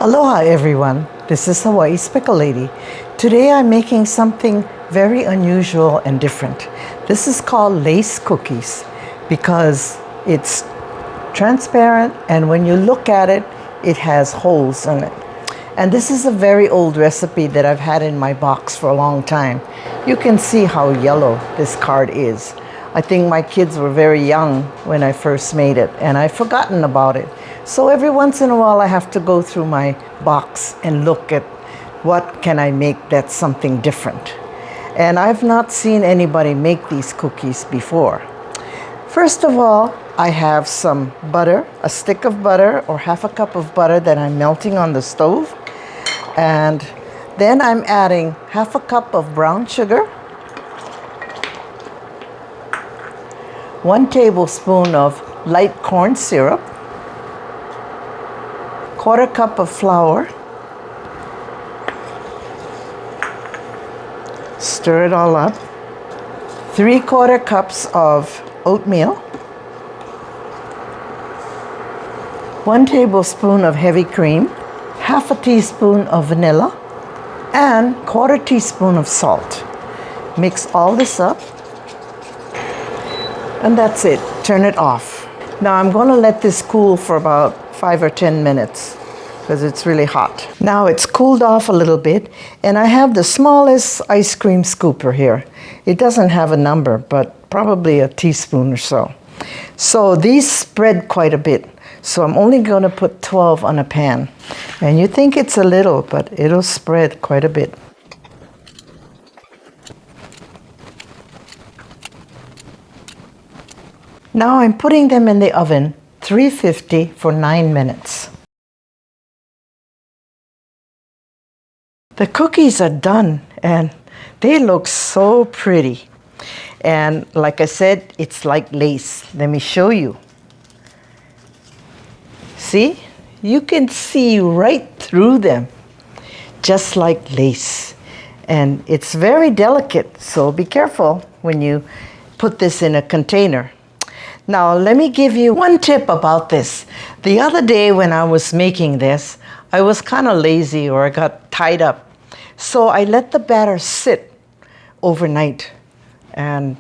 Aloha everyone, this is Hawaii Speckle Lady. Today I'm making something very unusual and different. This is called lace cookies because it's transparent and when you look at it, it has holes in it. And this is a very old recipe that I've had in my box for a long time. You can see how yellow this card is. I think my kids were very young when I first made it and I've forgotten about it. So every once in a while I have to go through my box and look at what can I make that's something different. And I've not seen anybody make these cookies before. First of all, I have some butter, a stick of butter or half a cup of butter that I'm melting on the stove. And then I'm adding half a cup of brown sugar, 1 tablespoon of light corn syrup, 1/4 cup of flour, stir it all up, 3/4 cups of oatmeal, 1 tablespoon of heavy cream, half a teaspoon of vanilla, and 1/4 teaspoon of salt. Mix all this up, and that's it. Turn it off. Now I'm going to let this cool for about 5 or 10 minutes because it's really hot. Now it's cooled off a little bit and I have the smallest ice cream scooper here. It doesn't have a number, but probably a teaspoon or so. So these spread quite a bit. So I'm only going to put 12 on a pan. And you think it's a little, but it'll spread quite a bit. Now I'm putting them in the oven, 350 for 9 minutes. The cookies are done and they look so pretty. And like I said, it's like lace. Let me show you. See? You can see right through them, just like lace. And it's very delicate, so be careful when you put this in a container. Now, let me give you one tip about this. The other day when I was making this, I was kind of lazy or I got tied up. So I let the batter sit overnight. And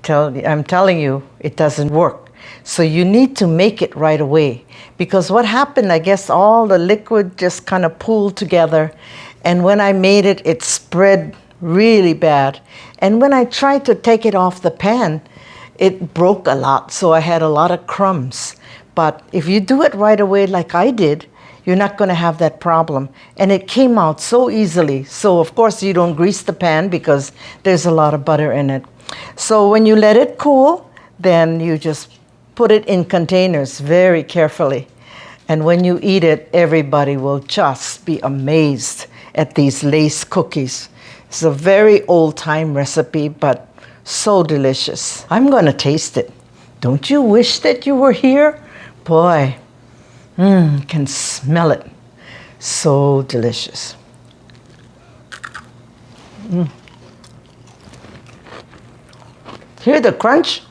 I'm telling you, it doesn't work. So you need to make it right away. Because what happened, I guess all the liquid just kind of pooled together. And when I made it, it spread really bad. And when I tried to take it off the pan, it broke a lot, so I had a lot of crumbs. But if you do it right away like I did, you're not going to have that problem. And it came out so easily. So of course you don't grease the pan because there's a lot of butter in it. So when you let it cool, then you just put it in containers very carefully. And when you eat it, everybody will just be amazed at these lace cookies. It's a very old-time recipe, but so delicious. I'm going to taste it. Don't you wish that you were here? Boy, can smell it. So delicious. Hear the crunch?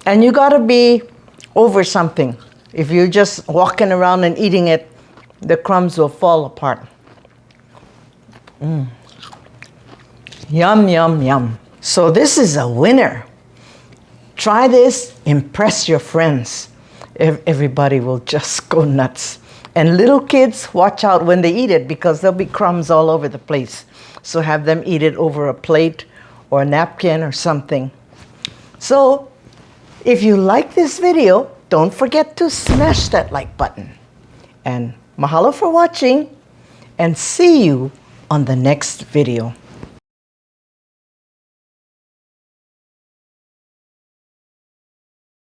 And you got to be over something. If you're just walking around and eating it, the crumbs will fall apart. Yum, yum, yum. So this is a winner. Try this, impress your friends. Everybody will just go nuts. And little kids, watch out when they eat it because there'll be crumbs all over the place. So have them eat it over a plate or a napkin or something. So if you like this video, don't forget to smash that like button. And mahalo for watching and see you on the next video.